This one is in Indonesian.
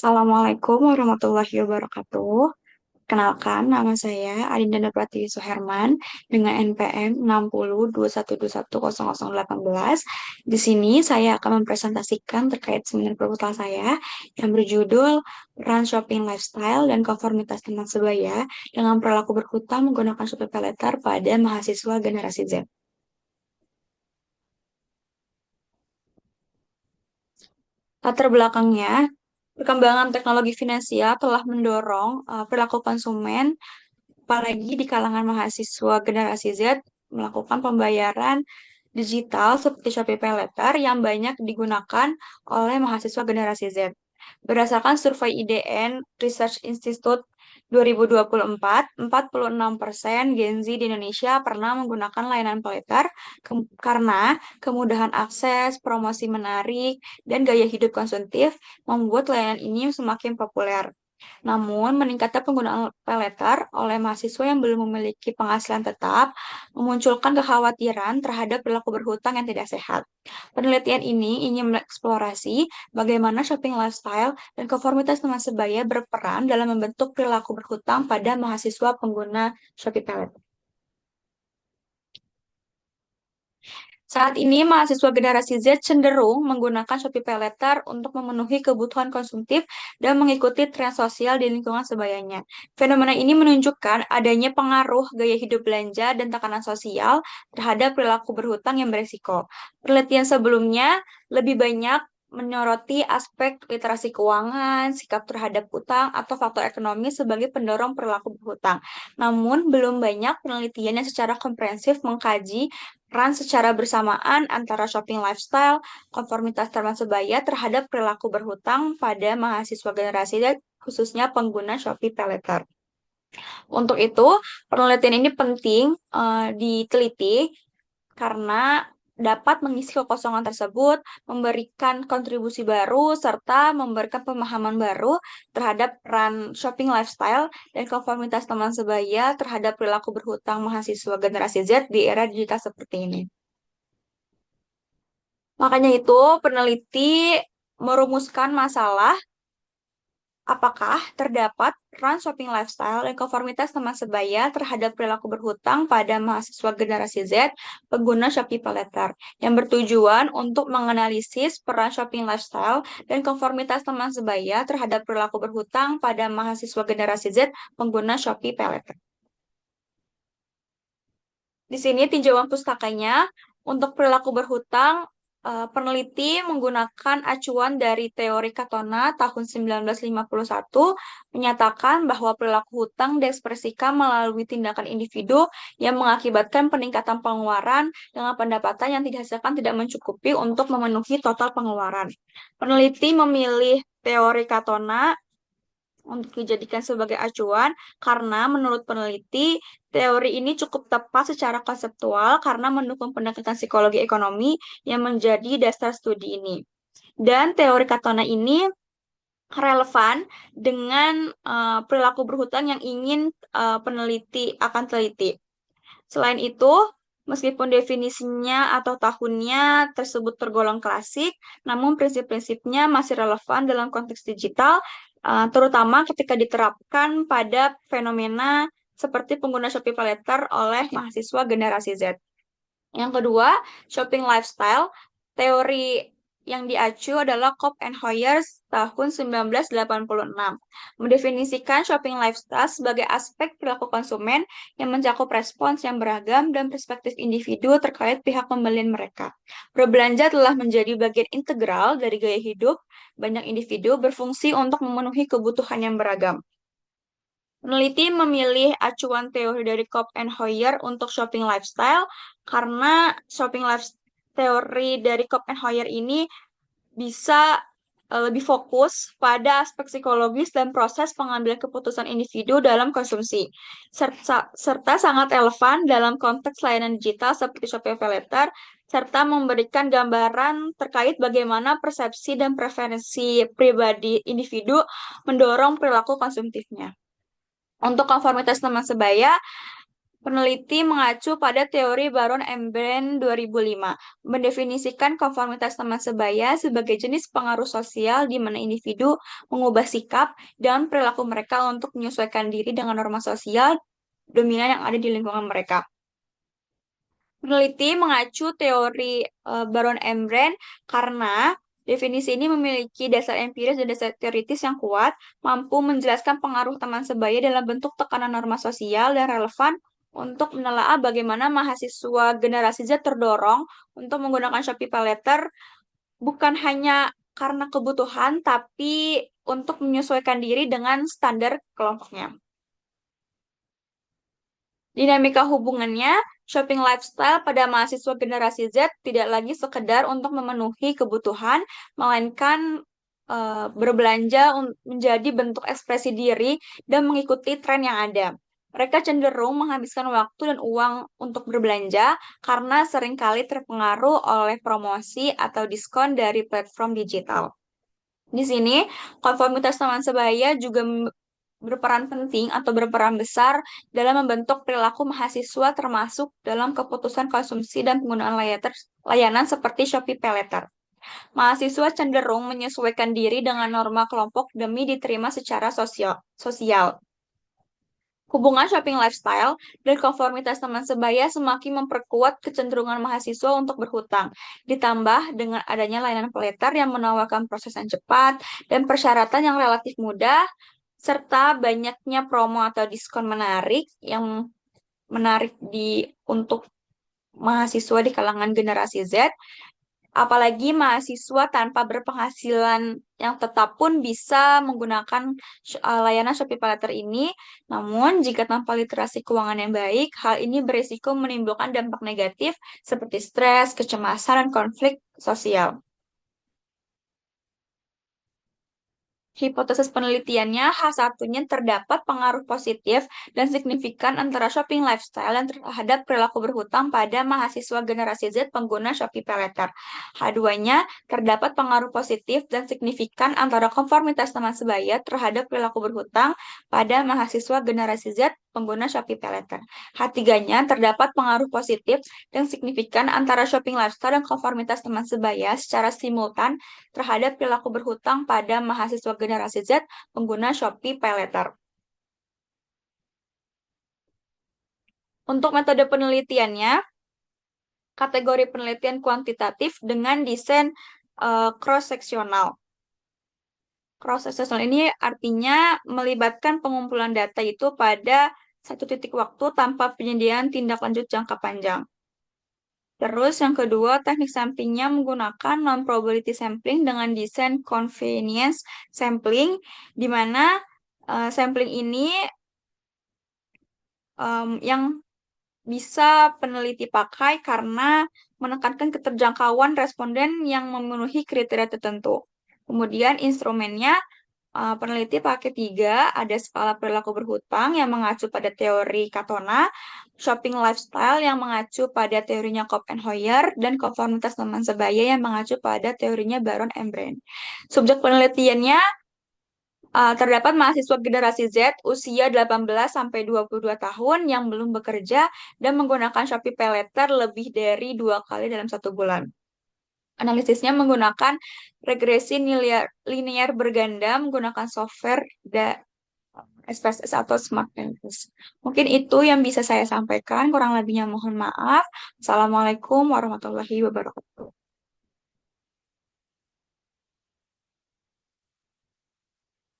Assalamualaikum warahmatullahi wabarakatuh. Kenalkan, nama saya Adinda Pratiwi Suherman dengan NPM 6021210018. Di sini saya akan mempresentasikan terkait seminar proposal saya yang berjudul Peran Shopping Lifestyle dan Konformitas Teman Sebaya dengan Perilaku Berhutang Menggunakan Shopee Paylater pada Mahasiswa Generasi Z. Latar belakangnya, perkembangan teknologi finansial telah mendorong perilaku konsumen apalagi di kalangan mahasiswa generasi Z melakukan pembayaran digital seperti Shopee PayLater yang banyak digunakan oleh mahasiswa generasi Z. Berdasarkan survei IDN Research Institute 2024, 46% Gen Z di Indonesia pernah menggunakan layanan PayLater karena kemudahan akses, promosi menarik, dan gaya hidup konsumtif membuat layanan ini semakin populer. Namun, meningkatnya penggunaan paylater oleh mahasiswa yang belum memiliki penghasilan tetap memunculkan kekhawatiran terhadap perilaku berhutang yang tidak sehat. Penelitian ini ingin mengeksplorasi bagaimana shopping lifestyle dan konformitas teman sebaya berperan dalam membentuk perilaku berhutang pada mahasiswa pengguna Shopee Paylater. Saat ini, mahasiswa generasi Z cenderung menggunakan Shopee PayLater untuk memenuhi kebutuhan konsumtif dan mengikuti tren sosial di lingkungan sebayanya. Fenomena ini menunjukkan adanya pengaruh gaya hidup belanja dan tekanan sosial terhadap perilaku berhutang yang beresiko. Penelitian sebelumnya lebih banyak menyoroti aspek literasi keuangan, sikap terhadap utang, atau faktor ekonomi sebagai pendorong perilaku berhutang. Namun, belum banyak penelitian yang secara komprehensif mengkaji peran secara bersamaan antara shopping lifestyle, konformitas teman sebaya terhadap perilaku berhutang pada mahasiswa generasi Z, khususnya pengguna Shopee PayLater. Untuk itu, penelitian ini penting diteliti karena dapat mengisi kekosongan tersebut, memberikan kontribusi baru, serta memberikan pemahaman baru terhadap peran shopping lifestyle dan konformitas teman sebaya terhadap perilaku berhutang mahasiswa generasi Z di era digital seperti ini. Makanya itu, peneliti merumuskan masalah apakah terdapat peran shopping lifestyle dan konformitas teman sebaya terhadap perilaku berhutang pada mahasiswa generasi Z pengguna Shopee PayLater yang bertujuan untuk menganalisis peran shopping lifestyle dan konformitas teman sebaya terhadap perilaku berhutang pada mahasiswa generasi Z pengguna Shopee PayLater. Di sini tinjauan pustakanya untuk perilaku berhutang, peneliti menggunakan acuan dari teori Katona tahun 1951 menyatakan bahwa perilaku hutang diekspresikan melalui tindakan individu yang mengakibatkan peningkatan pengeluaran dengan pendapatan yang dihasilkan tidak mencukupi untuk memenuhi total pengeluaran. Peneliti memilih teori Katona untuk dijadikan sebagai acuan karena menurut peneliti, teori ini cukup tepat secara konseptual karena mendukung pendekatan psikologi ekonomi yang menjadi dasar studi ini. Dan teori Katona ini relevan dengan perilaku berhutang yang ingin peneliti akan teliti. Selain itu, meskipun definisinya atau tahunnya tersebut tergolong klasik, namun prinsip-prinsipnya masih relevan dalam konteks digital, terutama ketika diterapkan pada fenomena seperti pengguna Shopee PayLater oleh mahasiswa generasi Z. Yang kedua, shopping lifestyle. Teori yang diacu adalah Cobb and Hoyers tahun 1986. Mendefinisikan shopping lifestyle sebagai aspek perilaku konsumen yang mencakup respons yang beragam dan perspektif individu terkait pihak pembelian mereka. Berbelanja telah menjadi bagian integral dari gaya hidup banyak individu berfungsi untuk memenuhi kebutuhan yang beragam. Peneliti memilih acuan teori dari Cobb and Hoyer untuk shopping lifestyle karena shopping lifestyle teori dari Cobb and Hoyer ini bisa lebih fokus pada aspek psikologis dan proses pengambilan keputusan individu dalam konsumsi, serta sangat relevan dalam konteks layanan digital seperti Shopee PayLater, serta memberikan gambaran terkait bagaimana persepsi dan preferensi pribadi individu mendorong perilaku konsumtifnya. Untuk konformitas teman sebaya, Peneliti mengacu pada teori Baron Embreen 2005, mendefinisikan konformitas teman sebaya sebagai jenis pengaruh sosial di mana individu mengubah sikap dan perilaku mereka untuk menyesuaikan diri dengan norma sosial dominan yang ada di lingkungan mereka. Peneliti mengacu teori Baron Embreen karena definisi ini memiliki dasar empiris dan dasar teoritis yang kuat, mampu menjelaskan pengaruh teman sebaya dalam bentuk tekanan norma sosial dan relevan untuk menelaah bagaimana mahasiswa generasi Z terdorong untuk menggunakan Shopee PayLater bukan hanya karena kebutuhan, tapi untuk menyesuaikan diri dengan standar kelompoknya. Dinamika hubungannya, shopping lifestyle pada mahasiswa generasi Z tidak lagi sekedar untuk memenuhi kebutuhan, melainkan berbelanja menjadi bentuk ekspresi diri dan mengikuti tren yang ada. Mereka cenderung menghabiskan waktu dan uang untuk berbelanja karena seringkali terpengaruh oleh promosi atau diskon dari platform digital. Di sini, konformitas teman sebaya juga berperan penting atau berperan besar dalam membentuk perilaku mahasiswa termasuk dalam keputusan konsumsi dan penggunaan layanan seperti Shopee PayLater. Mahasiswa cenderung menyesuaikan diri dengan norma kelompok demi diterima secara sosial. Hubungan shopping lifestyle dan konformitas teman sebaya semakin memperkuat kecenderungan mahasiswa untuk berhutang, ditambah dengan adanya layanan peleter yang menawarkan proses yang cepat dan persyaratan yang relatif mudah, serta banyaknya promo atau diskon menarik yang menarik untuk mahasiswa di kalangan generasi Z. Apalagi mahasiswa tanpa berpenghasilan yang tetap pun bisa menggunakan layanan Shopee PayLater ini. Namun, jika tanpa literasi keuangan yang baik, hal ini berisiko menimbulkan dampak negatif seperti stres, kecemasan, dan konflik sosial. Hipotesis penelitiannya, hal satunya terdapat pengaruh positif dan signifikan antara shopping lifestyle dan terhadap perilaku berhutang pada mahasiswa generasi Z pengguna Shopee PayLater. H2-nya, terdapat pengaruh positif dan signifikan antara konformitas teman sebaya terhadap perilaku berhutang pada mahasiswa generasi Z pengguna Shopee PayLater. H3-nya, terdapat pengaruh positif dan signifikan antara shopping lifestyle dan konformitas teman sebaya secara simultan terhadap perilaku berhutang pada mahasiswa generasi Z pengguna Shopee PayLater. Untuk metode penelitiannya, kategori penelitian kuantitatif dengan desain cross-seksional. Cross-seksional ini artinya melibatkan pengumpulan data itu pada satu titik waktu tanpa penyediaan tindak lanjut jangka panjang. Terus yang kedua, teknik samplingnya menggunakan non-probability sampling dengan desain convenience sampling, di mana sampling ini yang bisa peneliti pakai karena menekankan keterjangkauan responden yang memenuhi kriteria tertentu. Kemudian instrumennya peneliti pakai 3, ada skala perilaku berhutang yang mengacu pada teori Katona, shopping lifestyle yang mengacu pada teorinya Cobb and Hoyer, dan konformitas teman sebaya yang mengacu pada teorinya Baron Embreen. Subjek penelitiannya terdapat mahasiswa generasi Z usia 18 sampai 22 tahun yang belum bekerja dan menggunakan Shopee PayLater lebih dari 2 kali dalam 1 bulan. Analisisnya menggunakan regresi linear berganda menggunakan software SPSS atau Smart Analysis. Mungkin itu yang bisa saya sampaikan, kurang lebihnya mohon maaf. Assalamualaikum warahmatullahi wabarakatuh.